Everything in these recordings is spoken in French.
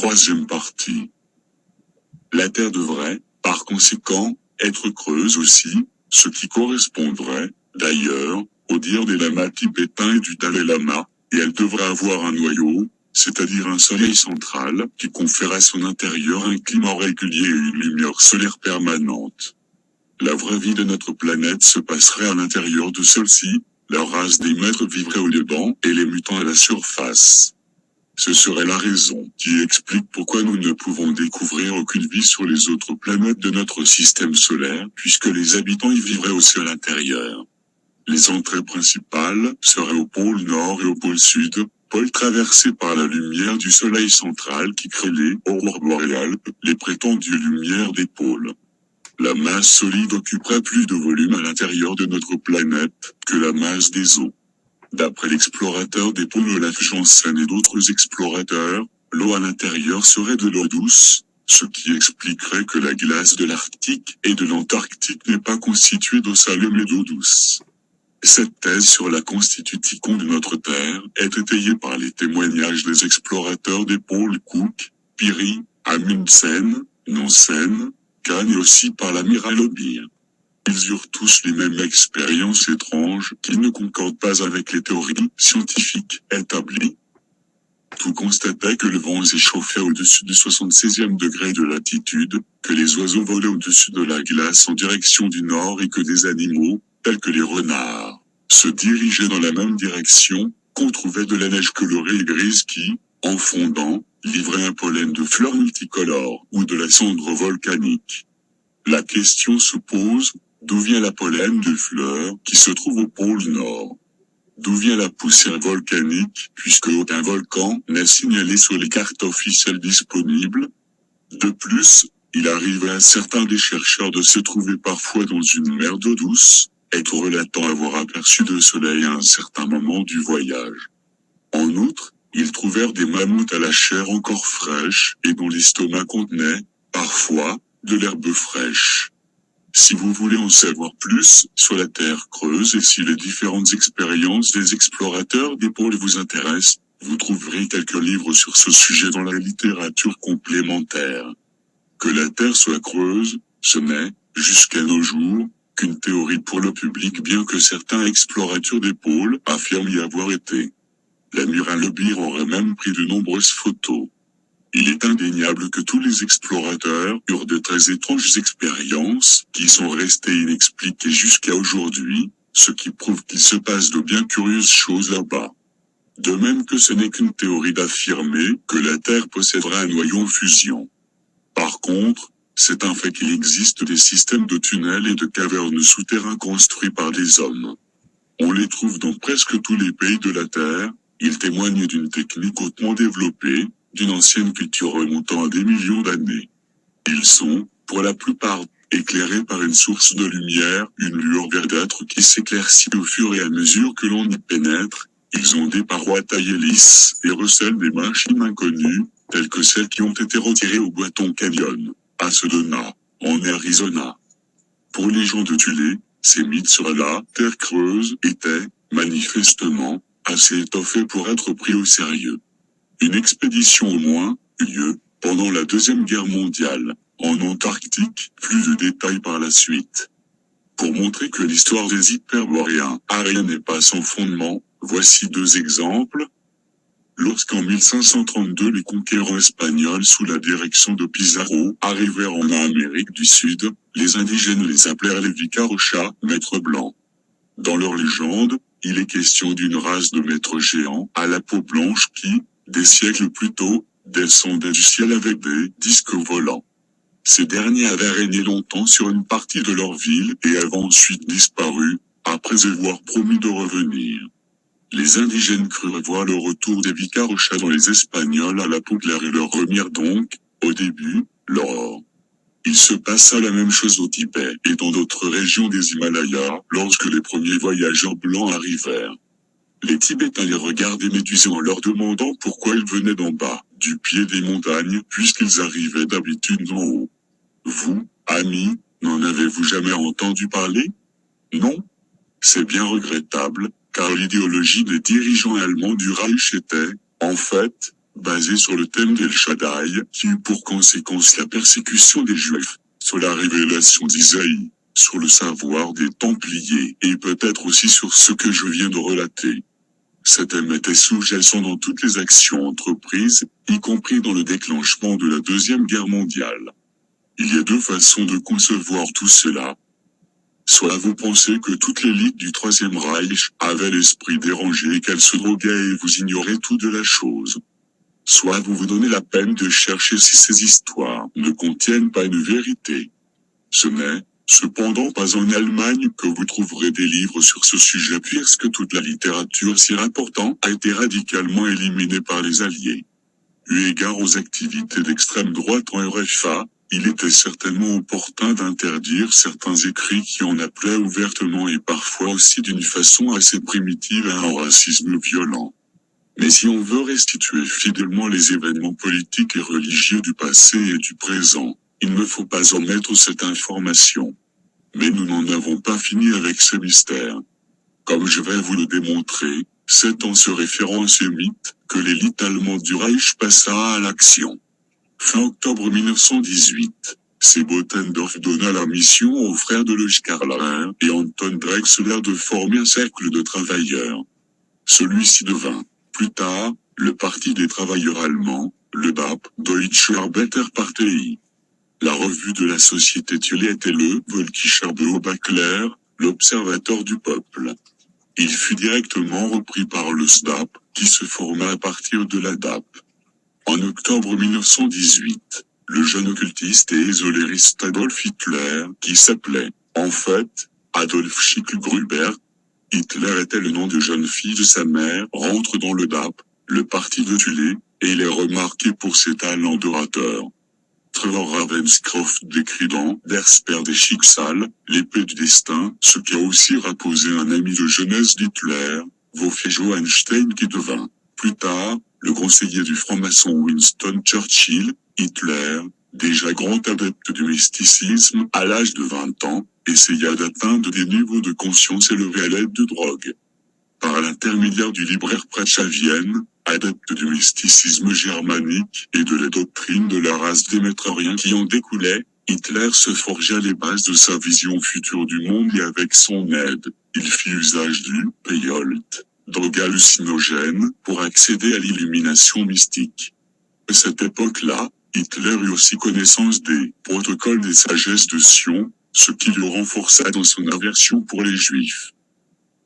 Troisième partie. La Terre devrait, par conséquent, être creuse aussi, ce qui correspondrait, d'ailleurs, au dire des lamas tibétains et du Dalai Lama, et elle devrait avoir un noyau, c'est-à-dire un soleil central, qui confère à son intérieur un climat régulier et une lumière solaire permanente. La vraie vie de notre planète se passerait à l'intérieur de celle-ci, la race des maîtres vivrait au dedans et les mutants à la surface. Ce serait la raison qui explique pourquoi nous ne pouvons découvrir aucune vie sur les autres planètes de notre système solaire, puisque les habitants y vivraient aussi à l'intérieur. Les entrées principales seraient au pôle nord et au pôle sud, pôle traversé par la lumière du soleil central qui crée les aurores boréales, les prétendues lumières des pôles. La masse solide occuperait plus de volume à l'intérieur de notre planète que la masse des eaux. D'après l'explorateur des pôles Olaf Janssen et d'autres explorateurs, l'eau à l'intérieur serait de l'eau douce, ce qui expliquerait que la glace de l'Arctique et de l'Antarctique n'est pas constituée d'eau salée mais d'eau douce. Cette thèse sur la constitution de notre Terre est étayée par les témoignages des explorateurs des pôles Cook, Peary, Amundsen, Nansen, Kahn et aussi par l'amiral O'Bear. Ils eurent tous les mêmes expériences étranges qui ne concordent pas avec les théories scientifiques établies. Tout constatait que le vent s'échauffait au-dessus du 76e degré de latitude, que les oiseaux volaient au-dessus de la glace en direction du nord et que des animaux, tels que les renards, se dirigeaient dans la même direction, qu'on trouvait de la neige colorée et grise qui, en fondant, livrait un pollen de fleurs multicolores ou de la cendre volcanique. La question se pose, d'où vient la pollen de fleurs qui se trouve au pôle nord? D'où vient la poussière volcanique, puisque aucun volcan n'est signalé sur les cartes officielles disponibles? De plus, il arrive à certains des chercheurs de se trouver parfois dans une mer d'eau douce, et relatant avoir aperçu le soleil à un certain moment du voyage. En outre, ils trouvèrent des mammouths à la chair encore fraîche et dont l'estomac contenait, parfois, de l'herbe fraîche. Si vous voulez en savoir plus sur la Terre creuse et si les différentes expériences des explorateurs des pôles vous intéressent, vous trouverez quelques livres sur ce sujet dans la littérature complémentaire. Que la Terre soit creuse, ce n'est, jusqu'à nos jours, qu'une théorie pour le public bien que certains explorateurs des pôles affirment y avoir été. L'amiral O'Bear aurait même pris de nombreuses photos. Il est indéniable que tous les explorateurs eurent de très étranges expériences, qui sont restées inexpliquées jusqu'à aujourd'hui, ce qui prouve qu'il se passe de bien curieuses choses là-bas. De même que ce n'est qu'une théorie d'affirmer que la Terre posséderait un noyau en fusion. Par contre, c'est un fait qu'il existe des systèmes de tunnels et de cavernes souterrains construits par des hommes. On les trouve dans presque tous les pays de la Terre, ils témoignent d'une technique hautement développée, d'une ancienne culture remontant à des millions d'années. Ils sont, pour la plupart, éclairés par une source de lumière, une lueur verdâtre qui s'éclaircit au fur et à mesure que l'on y pénètre. Ils ont des parois taillées lisses et recèlent des machines inconnues, telles que celles qui ont été retirées au Boiton Canyon, à Sedona, en Arizona. Pour les gens de Tulé, ces mythes sur la Terre creuse étaient, manifestement, assez étoffés pour être pris au sérieux. Une expédition au moins eut lieu, pendant la Deuxième Guerre mondiale, en Antarctique, plus de détails par la suite. Pour montrer que l'histoire des hyperboréens aériens n'est pas sans fondement, voici deux exemples. Lorsqu'en 1532 les conquérants espagnols sous la direction de Pizarro arrivèrent en Amérique du Sud, les indigènes les appelèrent les Vicarochas, maîtres blancs. Dans leur légende, il est question d'une race de maîtres géants à la peau blanche qui, des siècles plus tôt, descendaient du ciel avec des disques volants. Ces derniers avaient régné longtemps sur une partie de leur ville et avaient ensuite disparu, après avoir promis de revenir. Les indigènes crurent voir le retour des Vicarochas dans les Espagnols à la peau claire et leur remirent donc, au début, l'or. Il se passa la même chose au Tibet et dans d'autres régions des Himalayas lorsque les premiers voyageurs blancs arrivèrent. Les Tibétains les regardaient médusés en leur demandant pourquoi ils venaient d'en bas, du pied des montagnes, puisqu'ils arrivaient d'habitude d'en haut. Vous, amis, n'en avez-vous jamais entendu parler? Non? C'est bien regrettable, car l'idéologie des dirigeants allemands du Reich était, en fait, basé sur le thème d'El Shaddai, qui eut pour conséquence la persécution des Juifs, sur la révélation d'Isaïe, sur le savoir des Templiers, et peut-être aussi sur ce que je viens de relater. Cet thème était sous-jacent dans toutes les actions entreprises, y compris dans le déclenchement de la Deuxième Guerre mondiale. Il y a deux façons de concevoir tout cela. Soit vous pensez que toute l'élite du Troisième Reich avait l'esprit dérangé et qu'elle se droguait et vous ignorez tout de la chose. Soit vous vous donnez la peine de chercher si ces histoires ne contiennent pas une vérité. Ce n'est, cependant, pas en Allemagne que vous trouverez des livres sur ce sujet puisque toute la littérature s'y rapportant a été radicalement éliminée par les Alliés. Eu égard aux activités d'extrême droite en RFA, il était certainement opportun d'interdire certains écrits qui en appelaient ouvertement et parfois aussi d'une façon assez primitive à un racisme violent. Mais si on veut restituer fidèlement les événements politiques et religieux du passé et du présent, il ne faut pas omettre cette information. Mais nous n'en avons pas fini avec ce mystère. Comme je vais vous le démontrer, c'est en se référant à ce mythe que l'élite allemande du Reich passa à l'action. Fin octobre 1918, Sebottendorf donna la mission aux frères de Leuchkarler et Anton Drexler de former un cercle de travailleurs. Celui-ci devint, plus tard, le Parti des travailleurs allemands, le DAP, Deutsche Arbeiterpartei. La revue de la société Thule était le Völkischer Beobachtler, l'observateur du peuple. Il fut directement repris par le SDAP, qui se forma à partir de la DAP. En octobre 1918, le jeune occultiste et ésotériste Adolf Hitler, qui s'appelait, en fait, Adolf Schicklgruber, Hitler était le nom de jeune fille de sa mère, rentre dans le DAP, le parti de Thule, et il est remarqué pour ses talents d'orateur. Trevor Ravenscroft décrit dans Der Speer des Schicksal, l'épée du destin, ce qui a aussi rapposé un ami de jeunesse d'Hitler, Wolfgang Einstein qui devint, plus tard, le conseiller du franc-maçon Winston Churchill. Hitler, déjà grand adepte du mysticisme à l'âge de 20 ans, essaya d'atteindre des niveaux de conscience élevés à l'aide de drogue. Par l'intermédiaire du libraire prêtre à Vienne, adepte du mysticisme germanique et de la doctrine de la race démétrienne qui en découlait, Hitler se forgea les bases de sa vision future du monde et avec son aide, il fit usage du peyote, drogue hallucinogène, pour accéder à l'illumination mystique. À cette époque-là, Hitler eut aussi connaissance des protocoles des sagesses de Sion, ce qui le renforça dans son aversion pour les Juifs.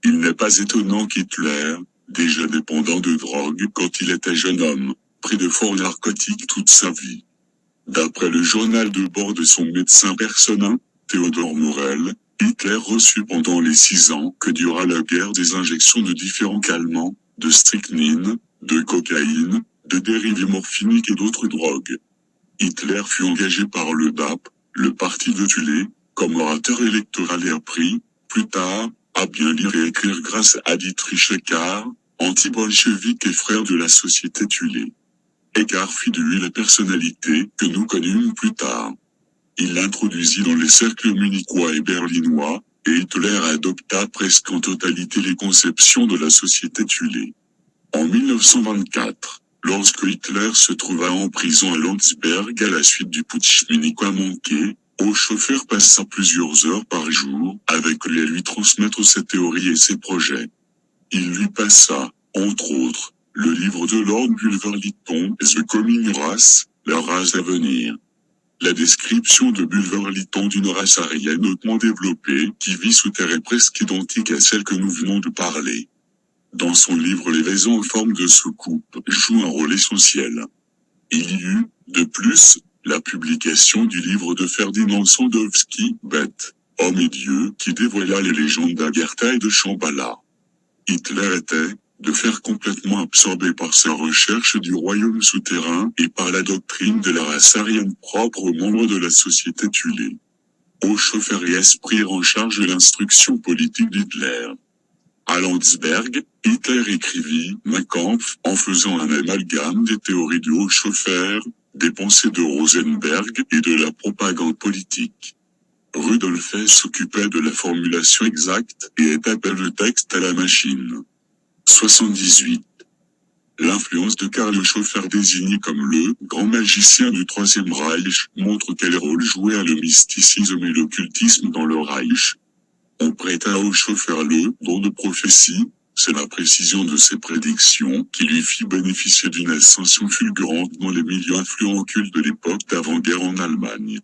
Il n'est pas étonnant qu'Hitler, déjà dépendant de drogue quand il était jeune homme, prit de forts narcotiques toute sa vie. D'après le journal de bord de son médecin personnel, Theodor Morel, Hitler reçut pendant les 6 ans que dura la guerre des injections de différents calmants, de strychnine, de cocaïne, de dérivés morphiniques et d'autres drogues. Hitler fut engagé par le DAP, le parti de Thule, comme orateur électoral et apprit, plus tard, à bien lire et écrire grâce à Dietrich Eckart, anti-bolchevique et frère de la société Thule. Eckart fit de lui la personnalité que nous connûmes plus tard. Il l'introduisit dans les cercles munichois et berlinois, et Hitler adopta presque en totalité les conceptions de la société Thule. En 1924, lorsque Hitler se trouva en prison à Landsberg à la suite du putsch munichois manqué, Hochhofer passa plusieurs heures par jour avec lui à lui transmettre ses théories et ses projets. Il lui passa, entre autres, le livre de Lord Bulwer-Lytton et The Coming Race, la race à venir. La description de Bulwer-Lytton d'une race aryenne hautement développée qui vit sous terre est presque identique à celle que nous venons de parler. Dans son livre Les vaisons en forme de soucoupe jouent un rôle essentiel. Il y eut, de plus, la publication du livre de Ferdinand Sandowski, Bête, Homme et Dieu, qui dévoila les légendes d'Agartha et de Shambhala. Hitler était, de faire complètement absorbé par sa recherche du royaume souterrain et par la doctrine de la race aryenne propre aux membres de la société Thule. Hochhofer et Hess prirent en charge l'instruction politique d'Hitler. À Landsberg, Hitler écrivit Mein Kampf en faisant un amalgame des théories de Hochhofer, des pensées de Rosenberg et de la propagande politique. Rudolf Hess s'occupait de la formulation exacte et étapait le texte à la machine. 78. L'influence de Karl Schoeffer désigné comme le grand magicien du Troisième Reich montre quel rôle jouaient le mysticisme et l'occultisme dans le Reich. On prête à Schoeffer le don de prophétie, c'est la précision de ses prédictions qui lui fit bénéficier d'une ascension fulgurante dans les milieux influents occultes de l'époque d'avant-guerre en Allemagne.